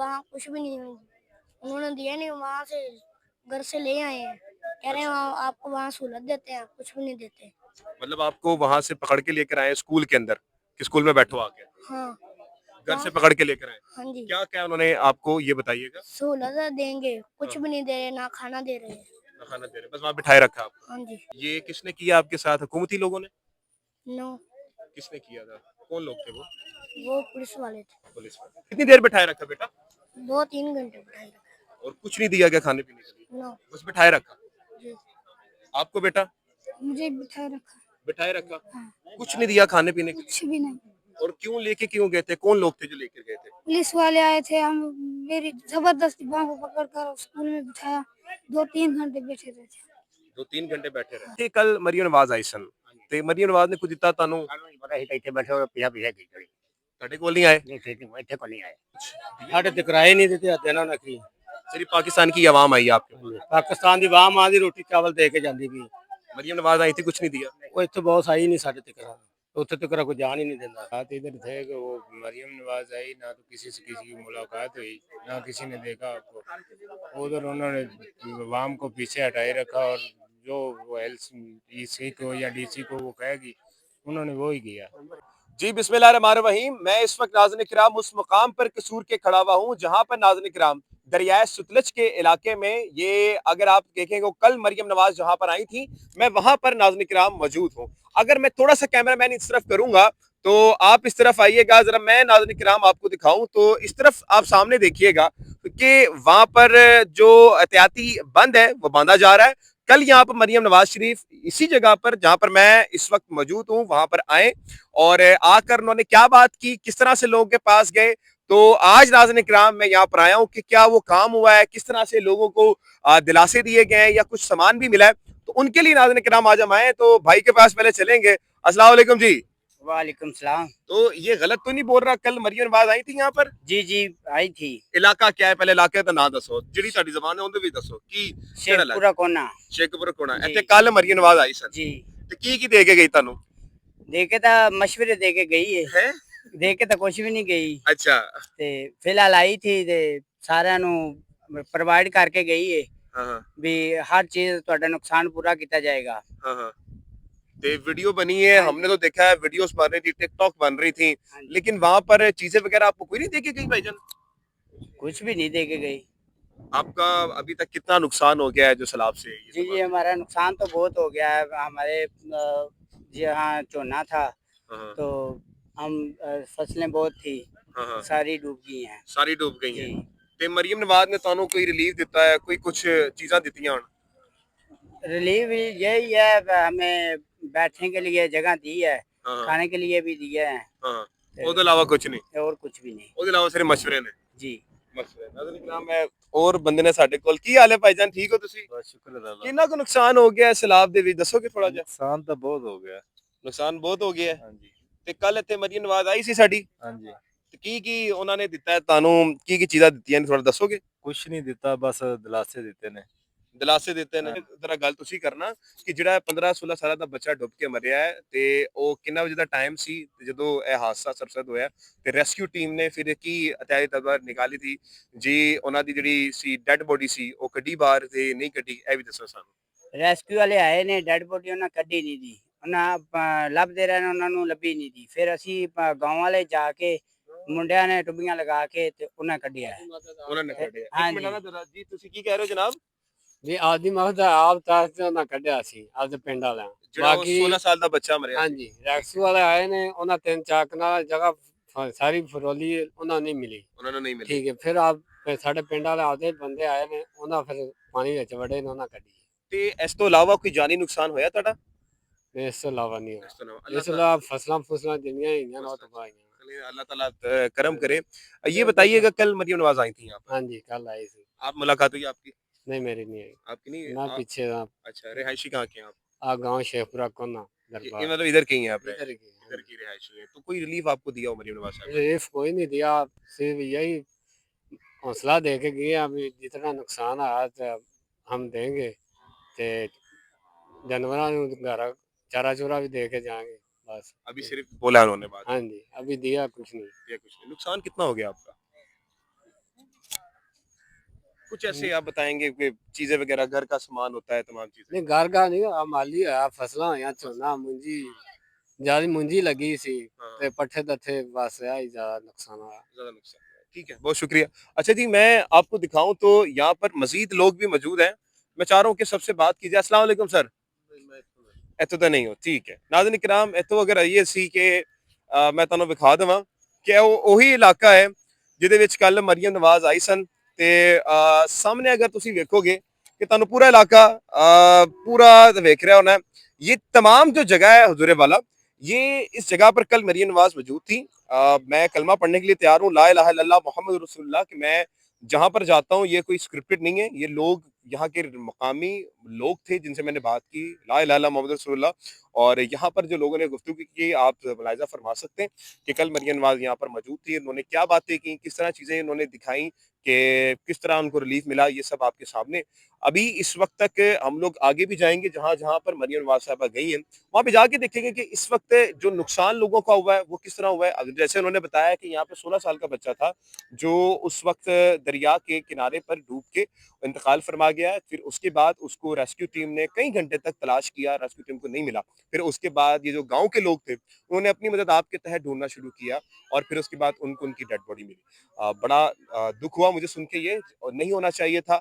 वहाँ कुछ भी नहीं, उन्होंने दिया नहीं, वहाँ से घर से ले आए हैं, कह रहे हैं वहाँ आपको वहाँ सहूलत देते हैं, कुछ भी नहीं देते। मतलब आपको वहां से पकड़ के लेकर आए स्कूल के अंदर कि स्कूल में बैठो आके, हाँ घर से वहाँ पकड़ के लेकर आए? हाँ जी, क्या क्या उन्होंने आपको ये बताइएगा? सहूलत देंगे, कुछ हाँ, भी नहीं दे रहे, ना खाना दे रहे। ना खाना दे रहे, बस वहां बिठाए रखा आपको। हाँ जी। ये किसने किया आपके साथ, हुकूमती लोगों ने? नो, किसने किया था? कौन लोग थे वो? वो पुलिस वाले थे। पुलिस वाले। कितनी देर बिठाए रखा बेटा? 2-3 घंटे बिठाए रखा। और कुछ नहीं दिया क्या खाने पीने के लिए? नो बस बिठाए रखा। जी, आपको बेटा? मुझे बिठाए रखा। बिठाए रखा। हाँ, कुछ नहीं दिया खाने पीने के लिए? कुछ भी नहीं। और क्यों लेके क्यों गए थे, कौन लोग थे जो लेकर गए थे? पुलिस वाले आए थे, हम मेरी जबरदस्ती बाहों को पकड़कर स्कूल में बिठाया, 2-3 घंटे बैठे रहे थे। 2-3 घंटे बैठे रहे ते कल मरियम नवाज आई सन ते मरियम नवाज ने कुछ दिता तानू? ਸਾਨੂੰ ਨਹੀਂ ਪਤਾ ਸੀ ਤਾਂ ਇੱਥੇ ਬੈਠੇ ਹੋ ਪਿਆ ਪਿਆ ਕੀ ਕਰੀ ਤੁਹਾਡੇ ਕੋਲ नहीं आए? ਨਹੀਂ ਇੱਥੇ ਕੋ ਨਹੀਂ ਆਏ ਸਾਡੇ ਤੇ ਕਿਰਾਏ ਨਹੀਂ ਦਿੱਤੇ ਹੱਦੇ ਨਾਲ ਨਖਰੀ सिर्फ पाकिस्तान की आवाम आई आपके पास? ਪਾਕਿਸਤਾਨ ਦੀ ਆਵਾਮ ਆਦੀ ਰੋਟੀ ਚਾਵਲ ਦੇ ਕੇ ਜਾਂਦੀ ਵੀ मरियम नवाज आई थी, कुछ नहीं दिया? ਉਹ ਇੱਥੇ ਬਹੁਤ ਆਈ ਨਹੀਂ ਸਾਡੇ ਤੇ ਕਰਾ ਉੱਥੇ ਤੱਕ ਕੋਈ जान ही नहीं देता। बात इधर थे कि वो मरियम नवाज आई, ना तो किसी से किसी की मुलाकात हुई, ना किसी ने देखा आपको। उधर उन्होंने वाम को पीछे हटाए रखा और जो वो एलसी को या डीसी को वो कहेगी उन्होंने वो ही किया। जी बिस्मिल्लाहिर्रहमानिर्रहीम। मैं इस वक्त नाज़रीन किराम उस मुकाम पर कसूर के खड़ा हुआ हूँ जहाँ पर नाज़रीन किराम दरियाए सतलज के इलाके में, ये अगर आप देखेंगे कल मरियम नवाज जहाँ पर आई थी, मैं वहां पर नाज़रीन किराम मौजूद हूँ। अगर मैं थोड़ा सा कैमरा मैन इस तरफ करूंगा तो आप इस तरफ आइएगा, जरा मैं नाज़रीन किराम आपको दिखाऊं तो इस तरफ आप सामने देखिएगा कि वहां पर जो एहतियाती बंद है वो बांधा जा रहा है। कल यहाँ पर मरियम नवाज शरीफ इसी जगह पर जहां पर मैं इस वक्त मौजूद हूँ वहां पर आए और आकर उन्होंने क्या बात की, किस तरह से लोगों के पास गए। तो आज नाज़रीन किराम मैं यहाँ पर आया हूँ कि क्या वो काम हुआ है, किस तरह से लोगों को दिलासे दिए गए हैं या कुछ सामान भी मिला है, तो उनके लिए नाज़रीन किराम आज हम आए। तो भाई के पास पहले चलेंगे। अस्सलाम वालेकुम जी। वालेकुम सलाम। तो ये गलत तो नहीं बोल रहा, कल मरियम नवाज आई थी यहाँ पर? जी जी आई थी। इलाका क्या है, पहले इलाके का नाम दसो, जिहड़ी साडी ज़बान है उहदे भी दसो की शेखपुरा कोना। शेखपुरा कोना। जी। इत्थे कल मरियम नवाज आई सन जी ते की दे के गई तानू? दे के तो मशवरे दे के गई है, हैं? दे के तो कुछ भी नहीं गई अच्छा। ते फिलहाल आई थी ते साਰਿਆਂ ਨੂੰ ਪ੍ਰੋਵਾਈਡ ਕਰਕੇ ਗਈ है हाँ हाँ भी हर चीज ਤੁਹਾਡਾ नुकसान पूरा किया जाएगा। हाँ हाँ। ते वीडियो बनी है, हमने तो देखा है, वीडियोस बन रही थी, टिकटॉक बन रही थी, लेकिन वहां पर चीजें वगैरह आपको कोई नहीं देके गई भाईजान? कुछ भी नहीं दे के गई। आपका अभी तक कितना नुकसान हो गया है जो सैलाब से? ये जी सब जी हमारा नुकसान तो बहुत हो गया है। हमारे जी हाँ चोना था हाँ तो हम फसलें बहुत थी, हाँ हाँ, सारी डूब गई हैं। सारी डूब गई जी हैं। ते मरियम नवाज ने तानू कोई रिलीफ दिता है, कोई कुछ चीजा दित्तियां हन? रिलीफ यही है, हमें बैठने के लिए जगह दी है, हाँ हाँ खाने के लिए भी दिए हैं हाँ, ਉਹਦੇ ਇਲਾਵਾ ਕੁਝ ਨਹੀਂ? और कुछ भी नहीं। ਉਹਦੇ ਇਲਾਵਾ ਸਿਰਫ ਮਸ਼ਵਰੇ ਨੇ? जी ਮਸ਼ਵਰੇ। ਨਾਜ਼ਰੀਨ ਕਿਰਾਮ ਮੈਂ ਹੋਰ ਬੰਦੇ ਨੇ ਸਾਡੇ ਕੋਲ। ਕੀ ਹਾਲ ਹੈ ਭਾਈਜਾਨ, ਠੀਕ ਹੋ ਤੁਸੀਂ? बस शुक्र अल्लाह। ਕਿੰਨਾ ਕੁ ਨੁਕਸਾਨ ਹੋ ਗਿਆ ਸੈਲਾਬ ਦੇ ਵਿੱਚ, ਦੱਸੋਗੇ ਥੋੜਾ ਜਿਹਾ? नुकसान तो बहुत हो गया। ਨੁਕਸਾਨ ਬਹੁਤ ਹੋ ਗਿਆ ਹੈ। हाँ जी ਤੇ ਕੱਲ ਇੱਥੇ ਮਰੀਮ ਨਵਾਜ਼ ਆਈ ਸੀ ਸਾਡੀ, हाँ जी। ਤੇ ਕੀ ਉਹਨਾਂ ਨੇ ਦਿੱਤਾ ਹੈ ਤੁਹਾਨੂੰ, ਕੀ ਚੀਜ਼ਾਂ ਦਿੱਤੀਆਂ ਨੇ ਥੋੜਾ ਦੱਸੋਗੇ? कुछ नहीं दिता, बस दिलासे देते ने। ਦਿਲਾਸੇ ਦਿੱਤੇ ਨੇ। ਜ਼ਰਾ ਗੱਲ ਤੁਸੀਂ ਕਰਨਾ ਕਿ ਜਿਹੜਾ 15-16 ਸਾਲਾਂ ਦਾ ਬੱਚਾ ਡੁੱਬ ਕੇ ਮਰਿਆ ਹੈ ਤੇ ਉਹ ਕਿੰਨਾ ਵਜੇ ਦਾ ਟਾਈਮ ਸੀ ਤੇ ਜਦੋਂ ਇਹ ਹਾਦਸਾ ਸਰਸਦ ਹੋਇਆ ਤੇ ਰੈਸਕਿਊ ਟੀਮ ਨੇ ਫਿਰ ਕੀ ਅਤਿਆਰੀ ਤਦਬੀਰ ਨਿਕਾਲੀ ਸੀ ਜੀ, ਉਹਨਾਂ ਦੀ ਜਿਹੜੀ ਸੀ ਡੈੱਡ ਬੋਡੀ ਸੀ ਉਹ ਕੱਢੀ ਬਾਹਰ ਤੇ ਨਹੀਂ ਕੱਢੀ, ਇਹ ਵੀ ਦੱਸੋ ਸਾਨੂੰ। ਰੈਸਕਿਊ ਵਾਲੇ ਆਏ ਨੇ, ਡੈਡ ਬੋਡੀ ਉਹਨਾਂ ਕੱਢੀ ਨਹੀਂ ਦੀ, ਉਹਨਾਂ ਲੱਭਦੇ ਰਹੇ ਨੇ, ਉਹਨਾਂ ਨੂੰ ਲੱਭੀ ਨਹੀਂ ਦੀ। ਫਿਰ ਅਸੀਂ ਗਾਂव ਵਾਲੇ ਜਾ ਕੇ ਮੁੰਡਿਆਂ ਨੇ ਟੁੱਬੀਆਂ ਲਗਾ ਕੇ ਤੇ ਉਹਨਾਂ ਕੱਢਿਆ ਹੈ। ਉਹਨਾਂ ਨੇ ਕੱਢਿਆ। ਇੱਕ ਹਾਂਜੀ। ਮਿੰਟ ਨਾ ਜਰਾ ਜੀ, ਤੁਸੀਂ ਕੀ ਕਹਿ ਰਹੇ ਹੋ ਜਨਾਬ? ਵੀ ਆਪਦੀ ਮਖਦਾ ਆਪ ਤਾਸ ਉਹਨਾਂ ਕੱਢਿਆ ਸੀ ਆਪਦੇ ਪਿੰਡ ਵਾਲਿਆਂ। ਜਿਹੜਾ ਉਹ ਬਾਕੀ 16 ਸਾਲ ਦਾ ਬੱਚਾ ਮਰਿਆ? ਹਾਂਜੀ ਰੈਕਸੂ ਵਾਲੇ ਆਏ ਨੇ, ਉਹਨਾਂ 3-4 ਕਨਾਲ ਜਗ੍ਹਾ ਸਾਰੀ ਫਰੋਲੀ ਉਹਨਾਂ ਨੂੰ ਨਹੀਂ ਮਿਲੀ। ਉਹਨਾਂ ਨੂੰ ਨਹੀਂ ਮਿਲੀ। ਠੀਕ ਹੈ, ਫਿਰ ਫਿਰ ਸਾਡੇ ਪਿੰਡ ਵਾਲੇ ਆਪਦੇ ਬੰਦੇ ਆਏ ਨੇ, ਉਹਨਾਂ ਫਿਰ ਪਾਣੀ ਵਿੱਚ ਵੜੇ ਨੇ, ਉਹਨਾਂ ਕੱਢੀ। ਤੇ ਇਸ ਤੋਂ ਇਲਾਵਾ ਕੋਈ ਜਾਨੀ ਨੁਕਸਾਨ ਹੋਇਆ ਤੁਹਾਡਾ? ਇਸ ਤੋਂ ਇਲਾਵਾ ਨਹੀਂ ਇਸ ਤੋਂ ਇਲਾਵਾ ਹੋਇਆ। ਇਸ ਤੋਂ ਇਲਾਵਾ ਫਸਲਾਂ ਜਿੰਨੀਆਂ ਹੈਗੀਆਂ ਨੇ ਉਹ ਤਬਾਹੀਆਂ। अल्लाह ताला करम करे। ये बताइएगा कल मरियम नवाज आई थी यहाँ पर, ਹਾਂਜੀ ਕੱਲ ਆਈ ਸੀ। आप मुलाकात हुई आपकी? नहीं मेरी नहीं आई आपकी नहीं? ना, पीछे अच्छा, रिहायशी कहाँ के हैं आप? आ गाँव शेखपुरा कोना ये दरबार मतलब इधर के ही हैं आप? इधर की है। इधर की रिहायशी है। तो कोई रिलीफ आपको दिया हो मरियम नवाज साहब ने? रिलीफ कोई नहीं दिया, सिर्फ यही हौसला दे के गए अभी जितना नुकसान आया तो हम देंगे, ते जानवरों को घर चारा चूरा भी दे के जाएंगे बस। अभी सिर्फ बोला उन्होंने बात? हाँ जी अभी दिया कुछ नहीं। या कुछ नहीं। नुकसान कितना हो गया आपका? कुछ ऐसे आप बताएंगे कि चीजें वगैरह घर का सामान होता है, तमाम चीजें। नहीं घर का नहीं माली होया फसलां होया झोना मुंजी ज्यादा मुंजी लगी सी हाँ, ते पट्ठे दथे बस आई ज्यादा नुकसान हुआ। ज्यादा नुकसान हुआ है। ठीक है, बहुत शुक्रिया। अच्छा जी, मैं आपको दिखाऊं तो यहाँ पर मजीद लोग भी मौजूद हैं। मैं चाह रहा हूँ कि सबसे बात की जाए। अस्सलाम वालेकुम सर। इतो तो नहीं हो, ठीक है नाज़रीन किराम, इतो अगर आइए सी कि मैं ਤੁਹਾਨੂੰ ਵਿਖਾ ਦੇਵਾਂ ਕਿ ਉਹ ਉਹੀ ਇਲਾਕਾ ਹੈ ਜਿਹਦੇ ਵਿੱਚ ਕੱਲ ਮਰੀਮ ਨਵਾਜ਼ ਆਈ ਸਨ ਤੇ ਸਾਹਮਣੇ ਅਗਰ ਤੁਸੀਂ ਵੇਖੋਗੇ कि ਤੁਹਾਨੂੰ पूरा इलाका पूरा देख रहा होना है। ये तमाम जो जगह है हुजूर वाला, ये इस जगह पर कल मरियम नवाज मौजूद थी। मैं कलमा पढ़ने के लिए तैयार हूँ, ला इलाहा इल्लल्लाह मोहम्मद रसूलुल्लाह, कि मैं जहां पर जाता हूँ ये कोई स्क्रिप्टेड नहीं है। ये लोग यहाँ के मकामी लोग थे जिनसे मैंने बात की, ला इलाहा इल्लल्लाह मोहम्मद रसूलुल्लाह। और यहाँ पर जो लोगों ने गुफ्तगू की, आप मुलाहिजा फरमा सकते हैं कि कल मरियम नवाज यहाँ पर मौजूद थी। उन्होंने क्या बातें की, किस तरह चीजें उन्होंने दिखाई, कि किस तरह उनको रिलीफ मिला, ये सब आपके सामने। अभी इस वक्त तक हम लोग आगे भी जाएंगे, जहां जहां पर मरियम नवाज साहबा गई हैं वहां पे जाके देखेंगे कि इस वक्त जो नुकसान लोगों का हुआ है वो किस तरह हुआ है। अब जैसे उन्होंने बताया कि यहाँ पे 16 साल का बच्चा था जो उस वक्त दरिया के किनारे पर डूब के इंतकाल फरमा गया है। फिर उसके बाद उसको रेस्क्यू टीम ने कई घंटे तक तलाश किया, रेस्क्यू टीम को नहीं मिला। फिर उसके बाद ये जो गाँव के लोग थे उन्होंने अपनी मदद आपके तहत ढूंढना शुरू किया और फिर उसके बाद उनको उनकी डेड बॉडी मिली। बड़ा दुख हुआ मुझे सुन के, ये और नहीं होना चाहिए था,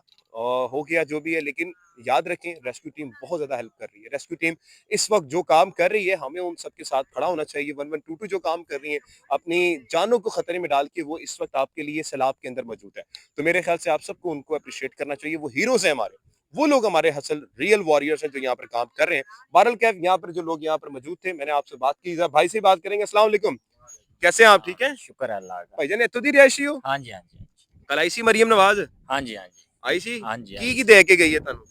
हो गया जो भी है। लेकिन याद रखें, रेस्क्यू टीम बहुत ज्यादा हेल्प कर रही है। रेस्क्यू टीम इस वक्त जो काम कर रही है, हमें उन सबके साथ खड़ा होना चाहिए। 1122 जो काम कर रही है अपनी जानों को खतरे में डाल के, वो इस वक्त आपके लिए सैलाब के अंदर मौजूद है। तो मेरे ख्याल से आप सबको उनको अप्रिशिएट करना चाहिए। वो हीरोज है हमारे, वो लोग हमारे हसल रियल वॉरियर्स हैं जो यहाँ पर काम कर रहे हैं। बहरहाल कैफ, यहाँ पर जो लोग यहाँ पर मौजूद थे, मैंने आपसे बात की, भाई से बात करेंगे। अस्सलाम वालेकुम, कैसे हैं आप? ठीक है, शुक्र है अल्लाह का। भाईजान इत्थों दी रिहायशी हो? हाँ जी हाँ जी कल आई सी मरियम नवाज? हाँ जी हाँ जी आई सी? हाँ जी हाँ की जी। दे के गई है ਤੁਹਾਨੂੰ?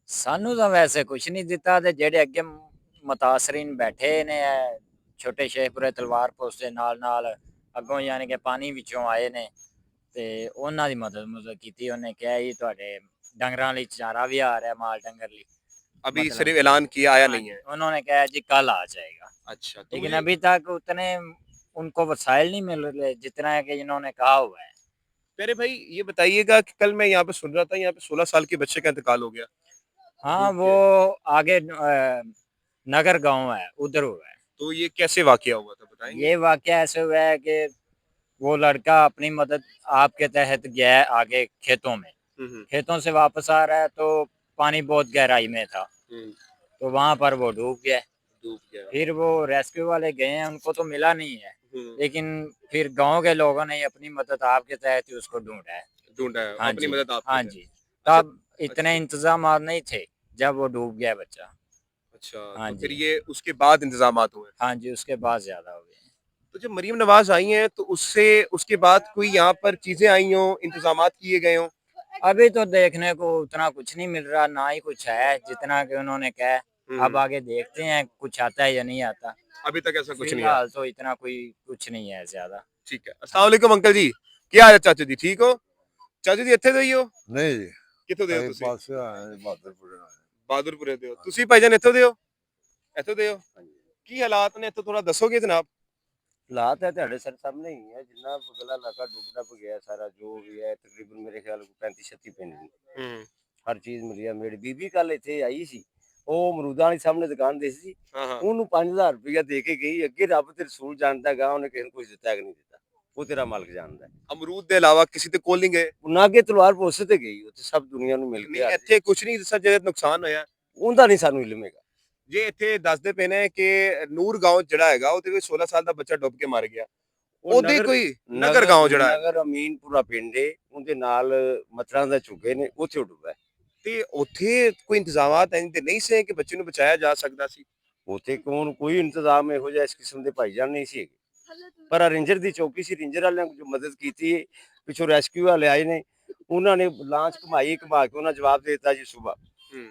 ਸਾਨੂੰ ਤਾਂ ਵੈਸੇ ਕੁਝ ਨਹੀਂ ਦਿੱਤਾ ਤੇ ਜਿਹੜੇ ਅੱਗੇ ਮੁਤਾਸਰੀਨ ਬੈਠੇ ਨੇ ਛੋਟੇ ਸ਼ੇਖਪੁਰੇ ਤਲਵਾਰ ਪੋਸਟ ਦੇ ਨਾਲ ਅੱਗੋਂ ਯਾਨੀ ਕਿ ਪਾਣੀ ਵਿੱਚੋਂ ਆਏ ਨੇ ਤੇ ਉਹਨਾਂ ਦੀ ਮਦਦ ਕੀਤੀ। ਉਹਨੇ ਕਿਹਾ ਜੀ ਤੁਹਾਡੇ ਡੰਗਰਾਂ ਲਈ ਚਾਰਾ ਵੀ ਆ ਰਿਹਾ, ਮਾਲ डंगर ਲਈ। अभी मतलब सिर्फ ऐलान किया, आया हाँ नहीं जी, है। उन्होंने कहा जी कल आ जाएगा, अच्छा, तो लेकिन मुझे अभी तक उतने उनको वसाइल नहीं मिल रहे जितना है कि इन्होंने कहा हुआ है। प्यारे भाई ये बताइएगा कि कल मैं यहाँ पे सुन रहा था, यहाँ पे 16 साल के बच्चे का इंतकाल हो गया हाँ डूब वो के। आगे नगर गांव है उधर हुआ है। तो ये कैसे वाकया हुआ था बताएंगे? ये वाकया ऐसे हुआ है कि वो लड़का अपनी मदद आपके तहत गया है आगे खेतों में, हम्म, खेतों से वापस आ रहा है तो पानी बहुत गहराई में था हम्म, तो वहां पर वो डूब गया। डूब गया। फिर वो रेस्क्यू वाले गए हैं, उनको तो मिला नहीं है, हम्म, लेकिन फिर गांव के लोगों ने अपनी मदद आपके तहत ही उसको ढूंढा है। ढूंढा है हाँ अपनी जी मदद आपकी हाँ है। जी। अच्छा, तब इतने इंतजाम नहीं थे जब वो डूब गया बच्चा। अच्छा, हाँ तो फिर जी ये उसके बाद इंतजामात हुए। हाँ जी, उसके बाद ज्यादा हो गए। तो जब मरियम नवाज आई हैं तो उससे उसके बाद कोई यहाँ पर चीजें आई हों, इंतजामात किए गए हों? अभी तो देखने को उतना कुछ नहीं मिल रहा, ना ही कुछ है जितना कि उन्होंने कहा है। अब आगे देखते हैं कुछ आता है या नहीं आता। अभी तक ऐसा कुछ नहीं है। फिलहाल तो इतना कोई कुछ नहीं है ज्यादा। ठीक है। अस्सलाम वालेकुम अंकल जी, क्या हाल है चाचू जी, ठीक हो? चाचू जी ਇੱਥੇ ਦੇ ਹੀ ਹੋ? नहीं जी ਕਿੱਥੋਂ ਦੇ ਹੋ कई ਤੁਸੀਂ? पास आए बहादुरपुर आए ਬਹਾਦੁਰਪੁਰੇ ਦੇ ਹੋ ਤੁਸੀਂ? ਭਾਈਜਾਨ ਇੱਥੋਂ ਦੇ ਹੋ? ਇੱਥੋਂ ਦੇ ਹੋ? ਕੀ ਹਾਲਾਤ ਨੇ ਇੱਥੋਂ ਥੋੜਾ ਦੱਸੋਗੇ ਜਨਾਬ? ਹਾਲਾਤ ਹੈ ਤੁਹਾਡੇ ਸਰ ਸਾਹਮਣੇ ਹੀ ਹੈ। ਜਿੰਨਾ ਬਗਲਾ ਇਲਾਕਾ ਡੁੱਬਦਾ ਗਿਆ ਸਾਰਾ ਜੋ ਵੀ ਹੈ ਤਕਰੀਬਨ ਮੇਰੇ ਖਿਆਲ 35 36 ਪਿੰਡ ਨੇ। ਹੂੰ, ਹਰ ਚੀਜ਼ ਮਿਲੀ ਆ। ਮੇਰੀ ਬੀਬੀ ਕੱਲ ਇੱਥੇ ਆਈ ਸੀ, ਉਹ ਅਮਰੂਦਾਂ ਵਾਲੀ ਸਾਹਮਣੇ ਦੁਕਾਨ ਦੇ ਸੀ, ਹਾਂ ਹਾਂ। ਉਹਨੂੰ 5000 ਰੁਪਇਆ ਦੇ ਕੇ ਗਈ। ਅੱਗੇ ਰੱਬ ਤੇ ਰਸੂਲ ਜਾਣਦਾ ਗਾ ਉਹਨੇ ਕਿਸੇ ਨੂੰ ਕੁਝ ਦਿੱਤਾ ਕਿ ਨਹੀਂ ਦਿੱਤਾ, ਉਹ ਤੇਰਾ ਮਾਲਕ ਜਾਣਦਾ ਹੈ। ਅਮਰੂਦ ਦੇ ਇਲਾਵਾ ਕਿਸੇ ਤੇ ਕੋਲ ਨਹੀਂ ਗਏ? ਉਹਨਾਂ ਅੱਗੇ ਤਲਵਾਰ ਪੋਸੇ ਤੇ ਗਈ, ਉੱਥੇ ਸਭ ਦੁਨੀਆ ਨੂੰ ਮਿਲ ਨਹੀਂ ਕੇ ਇੱਥੇ ਕੁਝ ਨਹੀਂ ਦੱਸਿਆ ਜਿਹੜਾ ਨੁਕਸਾਨ ਹੋਇਆ? ਉਹਦਾ ਨਹੀਂ ਸਾਨੂੰ ਇਲਮ ਹੈਗਾ। ਜੇ ਇੱਥੇ ਦੱਸਦੇ ਪਏ ਨੇ ਕਿ ਨੂਰ ਗਾਉਂ ਜਿਹੜਾ ਹੈਗਾ ਉਹਦੇ ਵਿੱਚ 16 ਸਾਲ ਦਾ ਬੱਚਾ ਡੁੱਬ ਕੇ ਮਰ ਗਿਆ, ਉਹਦੇ ਕੋਈ ਨਗਰ ਗਾਉਂ ਜਿਹੜਾ ਹੈ ਨਗਰ ਅਮੀਨਪੁਰਾ ਪਿੰਡ ਏ, ਉਹਦੇ ਨਾਲ ਮਤਰਾਂ ਦਾ ਝੁੱਗੇ ਨੇ, ਉੱਥੇ ਡੁੱਬਾ। ਤੇ ਉੱਥੇ ਕੋਈ ਇੰਤਜ਼ਾਮਾਤ ਐਂ ਤੇ ਨਹੀਂ ਸੀ ਕਿ ਬੱਚੇ ਨੂੰ ਬਚਾਇਆ ਜਾ ਸਕਦਾ ਸੀ? ਉੱਥੇ ਕੋਈ ਇੰਤਜ਼ਾਮ ਇਹੋ ਜਿਹਾ ਇਸ ਕਿਸਮ ਦੇ ਭਾਈਜਾਨ ਨਹੀਂ ਸੀ ਹੈਗੇ। ਪਰ ਰੇਂਜਰ ਦੀ ਚੌਕੀ ਸੀ, ਰੇਂਜਰ ਵਾਲਿਆਂ ਨੇ ਜੋ ਮਦਦ ਕੀਤੀ ਹੈ, ਪਿੱਛੋਂ ਰੈਸਕਿਊ ਵਾਲੇ ਆਏ ਨੇ, ਉਹਨਾਂ ਨੇ ਲਾਂਚ ਘੁਮਾ ਕੇ ਉਹਨਾਂ ਜਵਾਬ ਦੇ ਦਿੱਤਾ ਜੀ ਸੁਬਾ।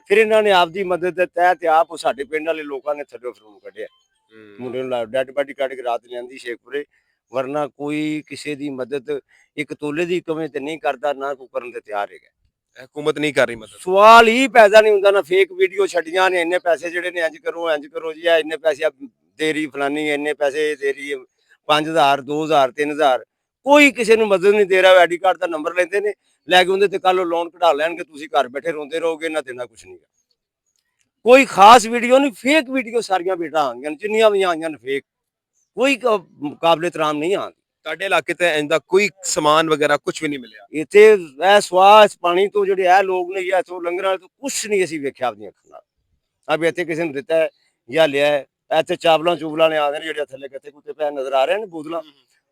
ਫਿਰ ਇਹਨਾਂ ਨੇ ਆਪਦੀ ਮਦਦ ਦੇ ਤਹਿਤ ਆਪ ਸਾਡੇ ਪਿੰਡ ਵਾਲੇ ਲੋਕਾਂ ਨੇ ਥੱਲੇ ਫਰੂਮ ਕੱਢਿਆ, ਮੁੰਡੇ ਨੂੰ ਡੈਡ ਬਾਡੀ ਕੱਢ ਕੇ ਰਾਤ ਲਿਆਂਦੀ ਸ਼ੇਖਪੁਰੇ। ਵਰਨਾ ਕੋਈ ਕਿਸੇ ਦੀ ਮਦਦ ਇੱਕ ਤੋਲੇ ਦੀ ਕਮੇ ਤੇ ਨਹੀਂ ਕਰਦਾ, ਨਾ ਕੋਈ ਕਰਨ ਤੇ ਤਿਆਰ ਹੈਗਾ। ਹਕੂਮਤ ਨਹੀਂ ਕਰ ਰਹੀ ਮਦਦ? ਸਵਾਲ ਹੀ ਪੈਦਾ ਨਹੀਂ ਹੁੰਦਾ। ਨਾ ਫੇਕ ਵੀਡੀਓ ਛੱਡੀਆਂ ਨੇ, ਇੰਨੇ ਪੈਸੇ ਜਿਹੜੇ ਨੇ ਇੰਜ ਕਰੋ ਜੀ, ਇੰਨੇ ਪੈਸੇ ਦੇ ਰਹੀ ਫਲਾਨੀ, ਇੰਨੇ ਪੈਸੇ ਦੇ ਰਹੀ 5000 2000 3000, ਕੋਈ ਕਿਸੇ ਨੂੰ ਮਦਦ ਨਹੀਂ ਦੇ ਰਿਹਾ। ਆਈਡੀ ਕਾਰਡ ਦਾ ਨੰਬਰ ਲੈਂਦੇ ਨੇ, ਲੈ ਕੇ ਉਹਦੇ ਤੇ ਕੱਲ ਲੋਨ ਕਢਾ ਲੈਣਗੇ, ਤੁਸੀਂ ਘਰ ਬੈਠੇ ਰੋਂਦੇ ਰਹੋਗੇ, ਨਾ ਦੇਣਾ ਕੁਛ ਨਹੀਂ। ਕੋਈ ਖਾਸ ਵੀਡੀਓ ਨਹੀਂ, ਫੇਕ ਵੀਡੀਓ ਸਾਰੀਆਂ ਬੇਟਾ ਆਉਂਦੀਆਂ ਨੇ, ਜਿੰਨੀਆਂ ਵੀ ਆਈਆਂ ਨੇ ਫੇਕ, ਕੋਈ ਕਾਬਲੇ ਤਰਾਮ ਨਹੀਂ ਆਉਂਦੀ। ਤੁਹਾਡੇ ਇਲਾਕੇ ਤੇ ਇੰਦਾ ਕੋਈ ਸਮਾਨ ਵਗੈਰਾ ਕੁਝ ਵੀ ਨਹੀਂ ਮਿਲਿਆ? ਇੱਥੇ ਇਹ ਸਵਾਹ ਇਸ ਪਾਣੀ ਤੋਂ ਜਿਹੜੇ ਇਹ ਲੋਕ ਨੇ ਜਾਂ ਇੱਥੋਂ ਲੰਘਣ ਵਾਲੇ ਤੋਂ ਕੁਛ ਨਹੀਂ ਅਸੀਂ ਵੇਖਿਆ ਆਪਣੀਆਂ ਅੱਖਾਂ ਨਾਲ। ਅਬ ਇੱਥੇ ਕਿਸੇ ਨੂੰ ਦਿੱਤਾ ਹੈ ਜਾਂ ਲਿਆ ਹੈ, ਇੱਥੇ ਚਾਵਲਾਂ ਚੂਵਲਾਂ ਨੇ ਆਉਂਦੇ ਨੇ ਜਿਹੜੇ ਥੱਲੇ ਕਿੱਥੇ ਕੁੱਤੇ ਪੈ ਨਜ਼ਰ ਆ ਰਹੇ ਨੇ ਬੋਤਲਾਂ,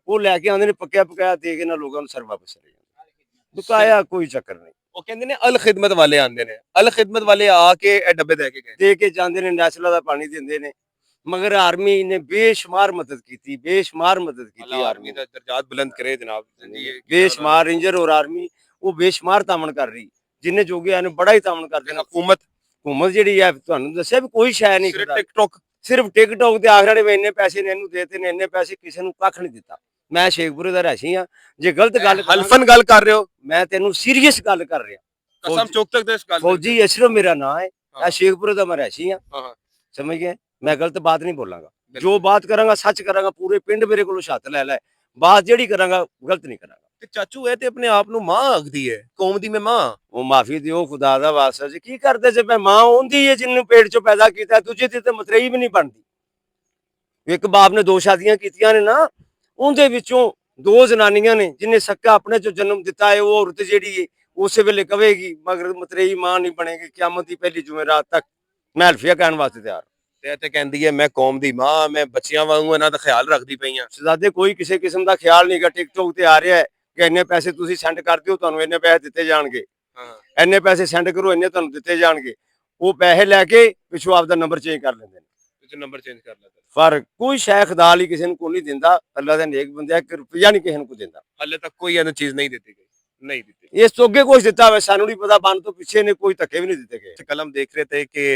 ਉਹ ਲੈ ਕੇ ਆਉਂਦੇ ਨੇ, ਪੱਕਿਆ ਪਕਾਇਆ ਦੇ ਕੇ ਨਾ ਲੋਕਾਂ ਨੂੰ ਸਰਵਾ ਪਸਰੇ ਦੁਕਾਇਆ, ਕੋਈ ਚੱਕਰ ਨਹੀਂ। ਉਹ ਕਹਿੰਦੇ ਨੇ ਅਲ ਖਿਦਮਤ ਵਾਲੇ ਆਉਂਦੇ ਨੇ, ਅਲ ਖਿਦਮਤ ਵਾਲੇ ਆ ਕੇ ਇਹ ਡੱਬੇ ਦੇ ਕੇ ਗਏ। ਦੇ ਕੇ ਜਾਂਦੇ ਨੇ, ਨੈਚਰਲ ਦਾ ਪਾਣੀ ਦਿੰਦੇ ਨੇ, ਮਗਰ ਆਰਮੀ ਨੇ ਬੇਸ਼ੁਮਾਰ ਮਦਦ ਕੀਤੀ, ਬੇਸ਼ੁਮਾਰ ਮਦਦ ਕੀਤੀ ਆਰਮੀ ਦਾ ਦਰਜਾਤ बुलंद करे जनाब। बेशुमार रेंजर और आर्मी वो बेशुमार तामन कर रही, जिन्ने जोगे ने बड़ा ही तामन कर देना। हुकूमत ਜਿਹੜੀ ਹੈ ਤੁਹਾਨੂੰ ਦੱਸਿਆ ਵੀ ਕੋਈ ਸ਼ੈ ਨਹੀਂ, ਸਿਰਫ ਟਿਕਟੌਕ ਤੇ ਆਖਰਾਂ ਨੇ ਇੰਨੇ ਪੈਸੇ ਨੇ ਇਹਨੂੰ ਦੇਤੇ ਨੇ, ਇੰਨੇ ਪੈਸੇ ਕਿਸੇ ਨੂੰ ਕੱਖ ਨਹੀਂ ਦਿੱਤਾ। ਮੈਂ ਸ਼ੇਖਪੁਰੇ ਦਾ ਰਹਿਸ਼ੀ ਆ, ਜੇ ਗਲਤ ਗੱਲ ਹਲਫਨ ਗੱਲ ਕਰ ਰਹੇ ਹੋ, ਮੈਂ ਤੈਨੂੰ ਸੀਰੀਅਸ ਗੱਲ ਕਰ ਰਿਹਾ, ਕਸਮ ਚੁੱਕ ਤੱਕ ਇਸ ਗੱਲ ਫੌਜੀ ਅਸ਼ਰਫ ਮੇਰਾ ਨਾਂ ਹੈ, ਆ ਸ਼ੇਖਪੁਰੇ ਦਾ ਮੈਂ ਰਹਿਸ਼ੀ ਆ, ਸਮਝ ਗਏ। मैं गलत बात नहीं बोलांगा, जो बात करांगा सच करांगा, पूरे पिंड मेरे को छत लै लै, बात जेड़ी करांगा गलत नहीं करांगा। ਤੇ ਚਾਚੂ ਇਹ ਤੇ ਆਪਣੇ ਆਪ ਨੂੰ ਮਾਂ ਆਖਦੀ ਹੈ, ਕੌਮ ਦੀ ਮੈਂ ਮਾਂ। ਉਹ ਮਾਫੀ ਦਿਓ, ਖੁਦਾ ਦਾ ਵਾਸਤਾ ਜੀ, ਕੀ ਕਰਦੇ ਜੇ ਮੈਂ ਮਾਂ ਹੁੰਦੀ ਹੈ ਜਿਹਨੂੰ ਪੇਟ ਚੋਂ ਪੈਦਾ ਕੀਤਾ, ਦੂਜੇ ਦੀ ਤੇ ਮਤਰੇਈ ਵੀ ਨਹੀਂ ਬਣਦੀ। ਇੱਕ ਬਾਪ ਨੇ 2 ਸ਼ਾਦੀਆਂ ਕੀਤੀਆਂ ਨੇ ਨਾ, ਉਹਦੇ ਵਿੱਚੋਂ 2 ਜਨਾਨੀਆਂ ਨੇ, ਜਿਨੇ ਸੱਕਾ ਆਪਣੇ ਚੋਂ ਜਨਮ ਦਿੱਤਾ ਹੈ, ਉਹ ਔਰਤ ਜਿਹੜੀ ਹੈ ਉਸੇ ਵੇਲੇ ਕਵੇਗੀ ਮਗਰ ਮਤਰੇਈ ਮਾਂ ਨਹੀਂ ਬਣੇਗੀ ਕਿਆਮਤ ਦੀ ਪਹਿਲੀ ਜੁਮੇਰਾਤ ਤੱਕ। ਮੈਂ ਹਲਫੀਆ ਕਹਿਣ ਵਾਸਤੇ ਤਿਆਰ। ਤੇ ਕਹਿੰਦੀ ਹੈ ਮੈਂ ਕੌਮ ਦੀ ਮਾਂ, ਮੈਂ ਬੱਚਿਆਂ ਵਾਂਗੂ ਇਹਨਾਂ ਦਾ ਖਿਆਲ ਰੱਖਦੀ ਪਈ ਆ। ਸ਼ਹਜ਼ਾਦੇ ਕੋਈ ਕਿਸੇ ਕਿਸਮ ਦਾ ਖਿਆਲ ਨਹੀਂਗਾ। ਟਿਕਟੌਕ ਤੇ ਆ ਰਿਹਾ ਹੈ ਕਿ ਇੰਨੇ ਪੈਸੇ ਤੁਸੀਂ ਸੈਂਡ ਕਰ ਦਿਓ, ਤੁਹਾਨੂੰ ਇੰਨੇ ਪੈਸੇ ਦਿੱਤੇ ਜਾਣਗੇ, ਇੰਨੇ ਪੈਸੇ ਸੈਂਡ ਕਰੋ, ਇੰਨੇ ਤੁਹਾਨੂੰ ਦਿੱਤੇ ਜਾਣਗੇ। ਉਹ ਪੈਸੇ ਲੈ ਕੇ ਪਿੱਛੋਂ ਆਪਦਾ ਨੰਬਰ ਚੇਂਜ ਕਰ ਲੈਂਦੇ ਨੇ, ਨੰਬਰ ਚੇਂਜ ਕਰ ਲੈਂਦੇ। ਪਰ ਕੋਈ ਸ਼ੈਖ ਦਾਲ ਹੀ ਕਿਸੇ ਨੂੰ ਕੋਈ ਨਹੀਂ ਦਿੰਦਾ। ਅੱਲਾ ਦੇ ਨੇਕ ਬੰਦੇ 1 ਰੁਪਿਆ ਨਹੀਂ ਕਿਸੇ ਨੂੰ ਕੋਈ ਦਿੰਦਾ। ਹਾਲੇ ਤੱਕ ਕੋਈ ਇਹਨਾਂ ਚੀਜ਼ ਨਹੀਂ ਦਿੱਤੀ ਗਈ, ਨਹੀਂ ਦਿੱਤੀ। ਇਸ ਤੋਂ ਅੱਗੇ ਕੁਝ ਦਿੱਤਾ ਹੋਵੇ ਸਾਨੂੰ नहीं पता, बन तो पीछे ने कोई धक्के भी नहीं दिते गए। कल हम देख रहे थे कि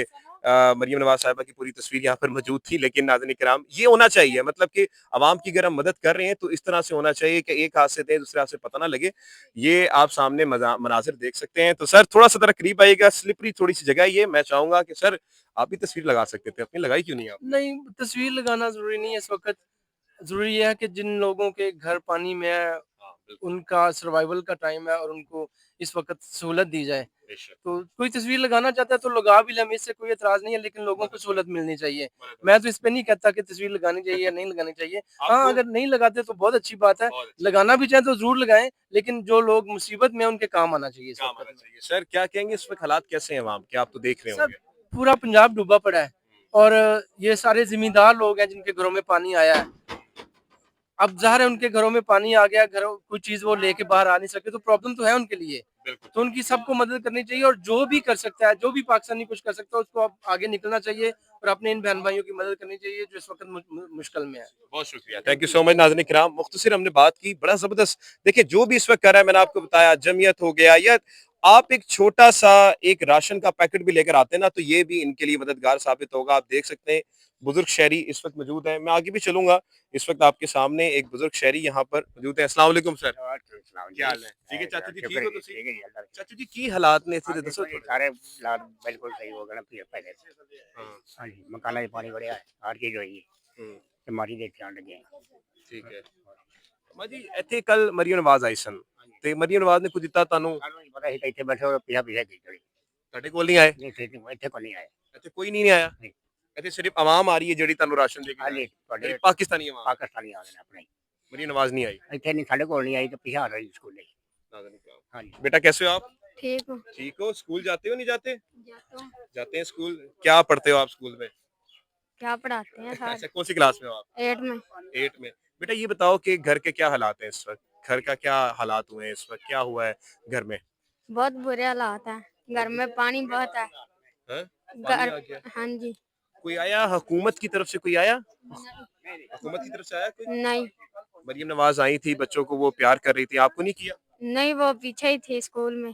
मरियम नवाज साहिबा की पूरी तस्वीर यहाँ पर मौजूद थी, लेकिन नाज़रीन किराम ये होना चाहिए, मतलब कि आवाम की अगर हम मदद कर रहे हैं तो इस तरह से होना चाहिए कि एक हाथ से दे दूसरे हाथ से पता ना लगे। ये आप सामने मनाजिर देख सकते हैं। तो सर थोड़ा सा जरा करीब आइएगा, स्लिपरी थोड़ी सी जगह ये, मैं चाहूंगा कि सर आप भी तस्वीर लगा सकते थे, अपनी लगाई क्यों नहीं आप? नहीं, तस्वीर लगाना जरूरी नहीं है इस वक्त। जरूरी है कि जिन लोगों के घर पानी में है उनका सर्वाइवल का टाइम है और उनको इस वक्त सहूलत दी जाए। तो कोई तस्वीर लगाना चाहता है तो लगा भी ले, इससे कोई एतराज नहीं है, लेकिन लोगों को सहूलत मिलनी चाहिए। मैं तो इस पे नहीं कहता कि तस्वीर लगानी चाहिए या नहीं लगानी चाहिए। हाँ, अगर नहीं लगाते तो बहुत अच्छी बात है, लगाना भी चाहे तो जरूर लगाएं, लेकिन जो लोग मुसीबत में उनके काम आना चाहिए। सर क्या कहेंगे इस वक्त हालात कैसे हैं आवाम के, आप तो देख रहे होंगे। पूरा पंजाब डूबा पड़ा है और ये सारे जिम्मेदार लोग हैं जिनके घरों में पानी आया है। अब ज़ाहिर है उनके घरों में पानी आ गया, घरों कोई चीज वो लेके बाहर आ नहीं सके, तो प्रॉब्लम तो है उनके लिए। तो उनकी सबको मदद करनी चाहिए और जो भी कर सकता है, जो भी पाकिस्तानी कुछ कर सकता है, उसको अब आगे निकलना चाहिए और अपने इन बहन भाइयों की मदद करनी चाहिए जो इस वक्त मुश्किल में है। बहुत शुक्रिया, थैंक यू सो मच। नाज़रीन किराम, मुख्तसर हमने बात की, बड़ा जबरदस्त। देखिए जो भी इस वक्त कर रहा है, मैंने आपको बताया जमीयत हो गया, या आप एक छोटा सा एक राशन का पैकेट भी लेकर आते हैं ना, तो ये भी इनके लिए मददगार साबित होगा। आप देख सकते हैं बुजुर्ग शहरी इस वक्त मौजूद है, मैं आगे भी चलूंगा। इस वक्त आपके सामने एक बुजुर्ग शहरी यहाँ पर मौजूद है। अस्सलाम वालेकुम सर, क्या हाल है? ठीक है चाचू जी, ठीक हो तुसी? चाचू जी की हालात ने इत्थे दसो। सारे हालात बिल्कुल सही हो गए फिर पहले। हां जी, मकाना में पानी बढ़िया है, हर चीज होई है, बीमारी दे ध्यान लगे। ठीक है अम्मा जी, ਇੱਥੇ ਕੱਲ ਮਰੀਮ ਨਵਾਜ਼ ਆਈ ਸਨ ਤੇ ਮਰੀਮ ਨਵਾਜ਼ ਨੇ ਕੁਝ ਦਿੱਤਾ ਤੁਹਾਨੂੰ? ਸਾਨੂੰ ਪਤਾ ਸੀ ਇੱਥੇ ਬੈਠੇ ਹੋ ਪਿਆ ਪਿਆ ਕੀ ਕਰੀ। ਤੁਹਾਡੇ ਕੋਲ ਨਹੀਂ ਆਏ? ਨਹੀਂ ਇੱਥੇ ਕੋਈ ਨਹੀਂ ਆਇਆ, ਇੱਥੇ ਕੋਈ ਨਹੀਂ ਆਇਆ। ਇੱਥੇ ਸਿਰਫ ਆਵਾਮ ਆ ਰਹੀ ਹੈ ਜਿਹੜੀ ਤੁਹਾਨੂੰ ਰਾਸ਼ਨ ਦੇ ਕੇ ਹਾਲੇ ਤੁਹਾਡੇ ਪਾਕਿਸਤਾਨੀ ਆਵਾਮ, ਪਾਕਿस्तानी आ गए ने अपने। मरीम नवाज नहीं आई ਇੱਥੇ ਨਹੀਂ ਸਾਡੇ ਕੋਲ ਨਹੀਂ ਆਈ ਤੇ ਪਿਛਾ ਰਹੀ स्कूल। हां जी बेटा कैसे हो आप? ठीक हो? ठीक हो? स्कूल जाते हो नहीं जाते? जाता हूँ। जाते हैं स्कूल। क्या पढ़ते हो आप स्कूल में? क्या पढ़ाते हैं अच्छा, कौन सी क्लास में हो आप? 8 में। 8 में। बेटा ये बताओ कि घर के क्या हालात हैं इस वक्त, घर का क्या हालात हुए हैं इस वक्त, क्या हुआ है घर में? बहुत बुरे हालात है, घर में पानी बहुत है। हैं? पानी आ गया? हाँ जी। कोई आया हुकूमत की तरफ से, कोई आया हुकूमत की तरफ से आया कोई? नहीं मरीम नवाज आई थी, बच्चों को वो प्यार कर रही थी, आपको नहीं किया? नहीं, वो पीछे ही थी स्कूल में।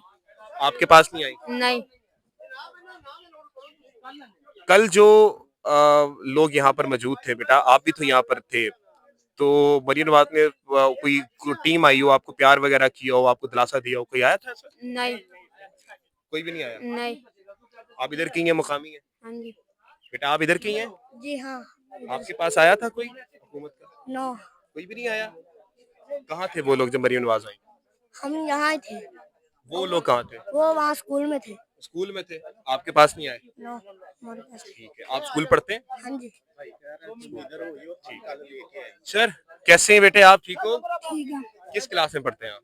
आपके पास नहीं आई? नहीं। कल जो लोग यहाँ पर मौजूद थे, बेटा आप भी तो यहाँ पर थे, तो मरीम नवाज ने कोई टीम आई हो, आपको प्यार वगैरह किया हो, आपको दिलासा दिया हो, कोई आया था ऐसा? नहीं। कोई भी नहीं आया? नहीं। आप इधर की हैं, मुकामी हैं? हाँ जी। बेटा आप इधर की हैं? जी हाँ। आपके पास आया था कोई हुकूमत का? नो। कोई भी नहीं आया? कहाँ थे वो लोग जब मरियम नवाज आई? हम यहाँ ही थे, वो लोग कहाँ थे? वो वहाँ स्कूल में थे। स्कूल में थे, आपके पास नहीं आए? नो, हमारे पास नहीं। ठीक है, आप स्कूल पढ़ते हैं? हाँ जी। सर कैसे हैं बेटे, आप ठीक हो? ठीक है, किस क्लास में पढ़ते हैं आप?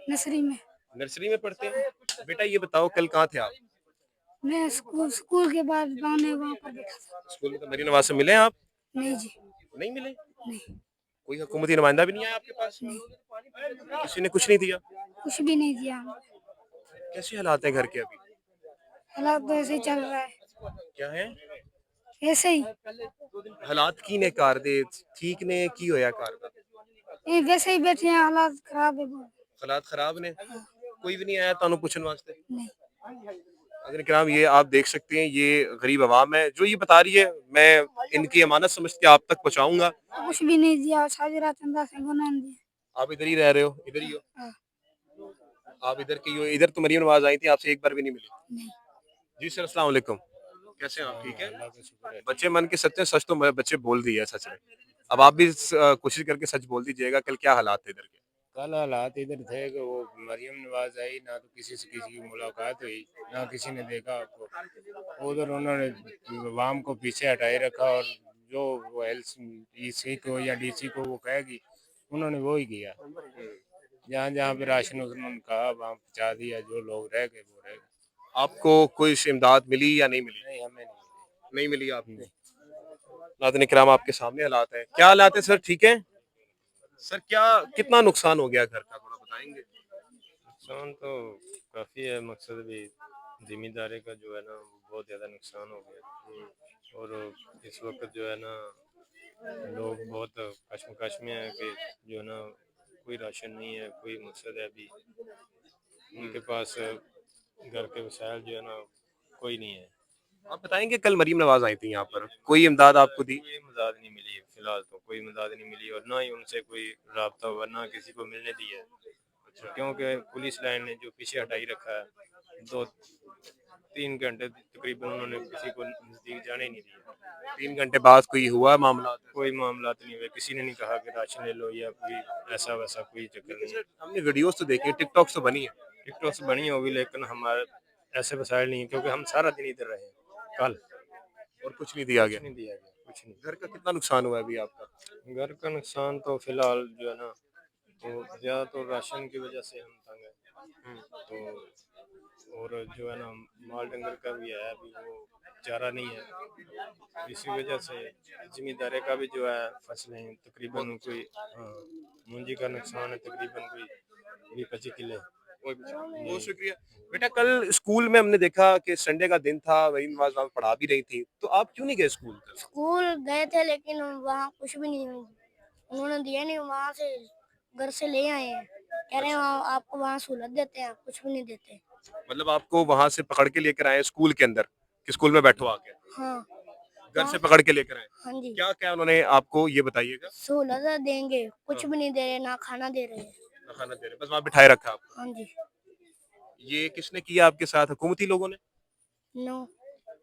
नर्सरी में। नर्सरी में पढ़ते हैं। बेटा ये बताओ कल कहाँ थे आप? मैं स्कूल के बाद गाने वहाँ पर बैठा था। स्कूल में तो मरियम नवाज से मिले हैं आप? नहीं जी, नहीं मिले? नहीं, कोई हुकूमती नुमाइंदा भी नहीं आया आपके पास? किसी ने कुछ नहीं दिया? कुछ भी नहीं दिया। कैसे हालात हैं घर के अभी? हालात तो ऐसे ही चल रहा है, क्या है ऐसे ही। हालात की ने कार दे ठीक ने की होया कार दा? ये वैसे ही बैठे हैं, हालात खराब है बहुत। हालात खराब ने, कोई भी नहीं आया तानू पूछने वास्ते? नहीं, नाज़रीन किराम ये आप देख सकते हैं, ये गरीब आवाम है जो ये बता रही है, मैं इनकी अमानत समझ के आप तक पहुंचाऊंगा। कुछ भी नहीं दिया, साजिरा चंदा से गुना नहीं दिया। आप इधर ही रह रहे हो, इधर ही हो? हाँ। आप इधर की हो? इधर तो मरियम नवाज आई थी, आपसे एक बार भी नहीं मिली? नहीं। जी सर, अस्सलाम वालेकुम। कैसे हैं आप, ठीक है? अल्लाह का शुक्र है। बच्चे मन के सच्चे, सच तो बच्चे बोल दिए सच में। अब आप भी कोशिश करके सच बोल दीजिएगा, कल क्या हालात थे इधर के? कल हालात इधर थे कि वो मरियम नवाज आई, ना तो किसी से किसी की मुलाकात हुई, ना किसी ने देखा आपको। उधर उन्होंने वाम को पीछे हटाए रखा और जो वो ईसी को या डीसी को वो कहेगी उन्होंने वो ही किया। जहाँ जहाँ पे राशन उन्होंने कहा वहाँ पहुँचा दिया, जो लोग रह गए वो रह गए। आपको कोई इमदाद मिली या नहीं मिली? नहीं, हमें नहीं मिली आपको? नहीं। नाज़रीन किराम आपके सामने हालात है, क्या हालात है सर, ठीक है? सर क्या कितना नुकसान हो गया घर का, थोड़ा बताएंगे? नुकसान तो काफ़ी है, मकसद भी जिम्मेदारी का जो है ना बहुत ज़्यादा नुकसान हो गया। और इस वक्त जो है ना लोग बहुत कश्मकश में है कि जो है ना कोई राशन नहीं है, कोई मकसद है अभी उनके पास घर के वसाइल जो है ना कोई नहीं है। आप बताएंगे कल मरियम नवाज आई थी यहाँ पर, कोई इमदाद आपको दी? कोई मदद नहीं मिली, फिलहाल तो कोई मदद नहीं मिली और ना ही उनसे कोई राब्ता हुआ, ना किसी को मिलने दी है। अच्छा, क्योंकि पुलिस लाइन ने जो पीछे हटाई रखा है, 2-3 घंटे तकरीबन उन्होंने किसी को नज़दीक जाने ही नहीं दिया। 3 घंटे बाद कोई हुआ मामला? कोई मामला नहीं हुए, किसी ने नहीं कहा कि राशन ले लो या कोई ऐसा वैसा कोई चक्कर नहीं है। हमने वीडियोस तो देखी, टिकटॉक तो बनी है। टिकटॉक से बनी होगी लेकिन हमारे ऐसे वसाइल नहीं है, क्योंकि हम सारा दिन इधर रहे कल और कुछ नहीं दिया गया? नहीं दिया गया कुछ नहीं। घर का कितना नुकसान हुआ है अभी आपका? घर का नुकसान तो फिलहाल जो है ना तो ज़्यादा तो राशन की वजह से हम तंग हैं। तो और जो है ना माल डंगर का भी है, अभी वो चारा नहीं है, इसी वजह से जिम्मेदारी का भी जो है फसलें तकरीबन कोई मूंजी का नुकसान है तकरीबन कोई 20-25 किले। बहुत शुक्रिया बेटा। कल स्कूल में हमने देखा कि संडे का दिन था, मरियम नवाज वहाँ पढ़ा भी रही थी, तो आप क्यों नहीं गए स्कूल? स्कूल गए थे लेकिन वहाँ कुछ भी नहीं, उन्होंने दिया नहीं। वहाँ से घर से ले आए हैं, कह रहे हैं आपको वहाँ सहूलत देते हैं, कुछ भी नहीं देते। मतलब आपको वहाँ से पकड़ के लेकर आए स्कूल के अंदर कि स्कूल में बैठो आके? हाँ, घर से पकड़ के लेकर आए? हाँ जी। क्या क्या उन्होंने आपको ये बताइएगा? सहूलत देंगे, कुछ भी नहीं दे रहे, ना खाना दे रहे हैं। ना खाना दे रहे, बस वहाँ बिठाए रखा आपको? हाँ जी। ये किसने किया आपके साथ, हुकूमती लोगों ने? नो,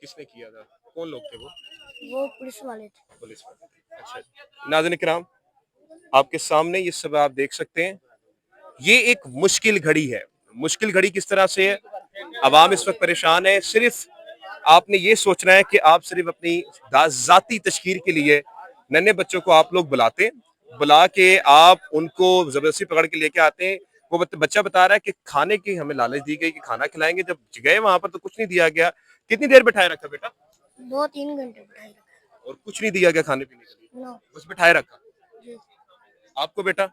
किसने किया था, कौन लोग थे वो पुलिस वाले थे। पुलिस वाले? अच्छा नाज़रीन किराम आपके सामने ये सब आप देख सकते हैं, ये एक मुश्किल घड़ी है। मुश्किल घड़ी किस तरह से है, अवाम इस वक्त परेशान है। सिर्फ आपने ये सोचना है कि आप सिर्फ अपनी जाती तशकीर के लिए नन्हे बच्चों को आप लोग बुला के आप उनको जबरदस्ती पकड़ के लेके आते हैं। वो बच्चा बता रहा है कि खाने की हमें लालच दी गई कि खाना खिलाएंगे, जब गए वहां पर तो कुछ नहीं दिया गया। कितनी देर बिठाए रखा बेटा? 2-3 घंटे बिठाए रखा। और कुछ नहीं दिया गया खाने पीने के लिए? नो बस बिठाए रखा। जी, आपको बेटा?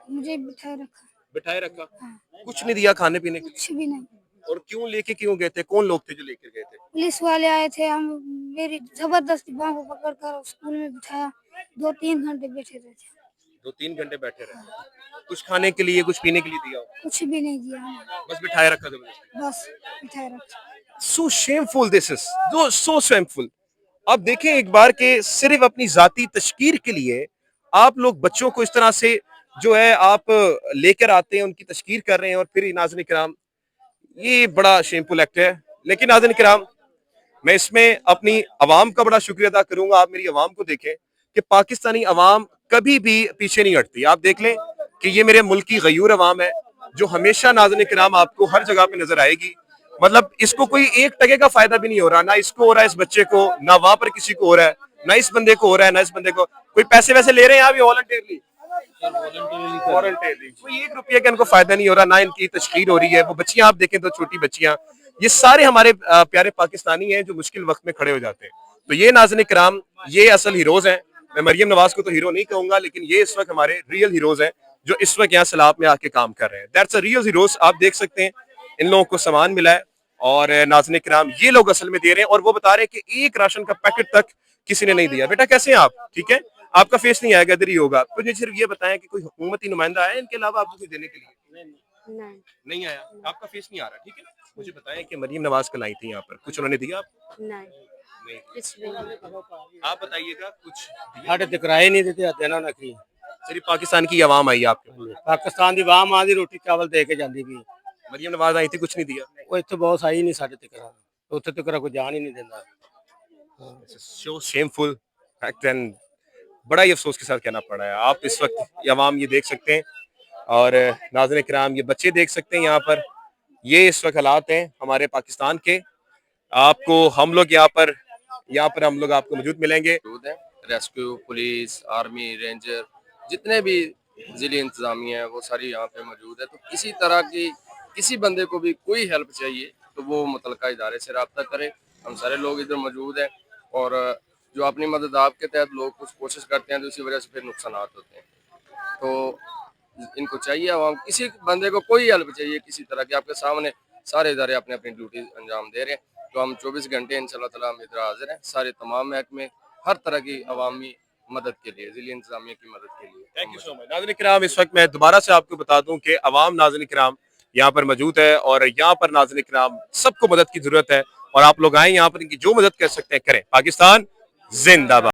मुझे बिठाए रखा। बिठाए रखा, हाँ। कुछ नहीं दिया खाने पीने के लिए? कुछ भी नहीं। और क्यों लेके क्यों गए थे, कौन लोग थे जो लेकर गए थे? पुलिस वाले आए थे, हम मेरी जबरदस्ती बाह को पकड़ कर स्कूल में बिठाया। 2-3 घंटे बैठे रहे थे। 2-3 घंटे बैठे रहे, कुछ खाने के लिए कुछ पीने के लिए दिया? कुछ भी नहीं दिया हमें, बस बिठाए रखा जबरदस्ती। बस बिठाए रखा। So shameful, this is so shameful. अब देखें एक बार के सिर्फ अपनी जाती तशकीर के लिए आप लोग बच्चों को इस तरह से जो है आप लेकर आते हैं, उनकी तशकीर कर रहे हैं। और फिर नाज़रीन किराम ये बड़ा शेमफुल एक्ट है। लेकिन नाज़रीन किराम मैं इसमें अपनी अवाम का बड़ा शुक्रिया अदा करूंगा। आप मेरी अवाम को देखें कि पाकिस्तानी अवाम कभी भी पीछे नहीं हटती। आप देख लें कि ये मेरे मुल्क की गयूर अवाम है जो हमेशा नाज़रीन किराम आपको हर जगह पे नजर आएगी। मतलब इसको कोई 1 टके का फायदा भी नहीं हो रहा, ना इसको हो रहा है, इस बच्चे को, ना वहां पर किसी को हो रहा है, ना इस बंदे को हो रहा है, ना इस बंदे को। कोई पैसे वैसे ले रहे हैं यहाँ भी वॉलंटियरली? कोई 1 रुपये का इनको फायदा नहीं हो रहा, ना इनकी तशकीर हो रही है। वो बच्चियां आप देखें तो छोटी बच्चियां, ये सारे हमारे प्यारे पाकिस्तानी हैं जो मुश्किल वक्त में खड़े हो जाते हैं। तो ये नाज़रीन किराम, ये असल हीरोज हैं। मैं मरियम नवाज को तो हीरो नहीं कहूंगा, लेकिन ये इस वक्त हमारे रियल हीरोज हैं जो इस वक्त यहाँ सैलाब में आके काम कर रहे हैं। That's a real heroes. आप देख सकते हैं इन लोगों को सामान मिला है और नाज़रीन किराम ये लोग असल में दे रहे हैं, और वो बता रहे हैं कि 1 राशन का पैकेट तक किसी ने नहीं दिया। बेटा कैसे हैं आप? ठीक है, आपका फेस नहीं आएगा, इधर ही होगा। मुझे सिर्फ ये बताएं कि कोई हुकूमती नुमाइंदा आया इनके अलावा आपको कुछ देने के लिए? नहीं आया। आपका फेस नहीं आ रहा, ठीक है। मुझे बताएं कि मरियम नवाज कल आई थी यहाँ पर, कुछ उन्होंने दिया आपको? नहीं, कुछ भी नहीं। आप बताइएगा कुछ? साढ़े तक किराए नहीं देते देना ना की। सिर्फ पाकिस्तान की आवाम आई आपके? पाकिस्तान की आवाम आधी रोटी चावल दे के जाती भी। मरियम नवाज आई थी, कुछ नहीं दिया? वो इतने बहुत आई नहीं साढ़े तक, उत्थे तक कोई जान ही नहीं देता। सो शेमफुल फैक्ट, एंड बड़ा ही अफसोस के साथ कहना पड़ा है। आप इस वक्त अवाम ये देख सकते हैं, और नाज़रीन किराम ये बच्चे देख सकते हैं यहाँ पर। ये इस वक्त हालात हैं हमारे पाकिस्तान के। आपको हम लोग यहाँ पर हम लोग आपको मौजूद मिलेंगे। रेस्क्यू, पुलिस, आर्मी, रेंजर, जितने भी जिले इंतजामिया है वो सारी यहाँ पे मौजूद है। तो किसी तरह की किसी बंदे को भी कोई हेल्प चाहिए तो वो मुतलका इदारे से रब्ता करे। हम सारे लोग इधर मौजूद हैं, और जो अपनी मदद आपके तहत लोग कुछ कोशिश करते हैं तो इसी वजह से फिर नुकसान होते हैं। तो इनको चाहिए, आवाम किसी बंदे को कोई हेल्प चाहिए किसी तरह की, आपके सामने सारे इदारे अपने अपनी ड्यूटी अंजाम दे रहे हैं। तो हम 24 घंटे इंशाल्लाह ताला हम इधर हाजिर हैं, सारे तमाम महकमे हर तरह की अवामी मदद के लिए, जिले इंतजामिया की मदद के लिए। Thank you so much. नाज़रीन किराम, इस वक्त मैं दोबारा से आपको बता दूं कि अवाम नाज़रीन किराम यहाँ पर मौजूद है, और यहाँ पर नाज़रीन किराम सबको मदद की जरूरत है, और आप लोग आए यहाँ पर, इनकी जो मदद कर सकते हैं करें। पाकिस्तान जिंदाबाद।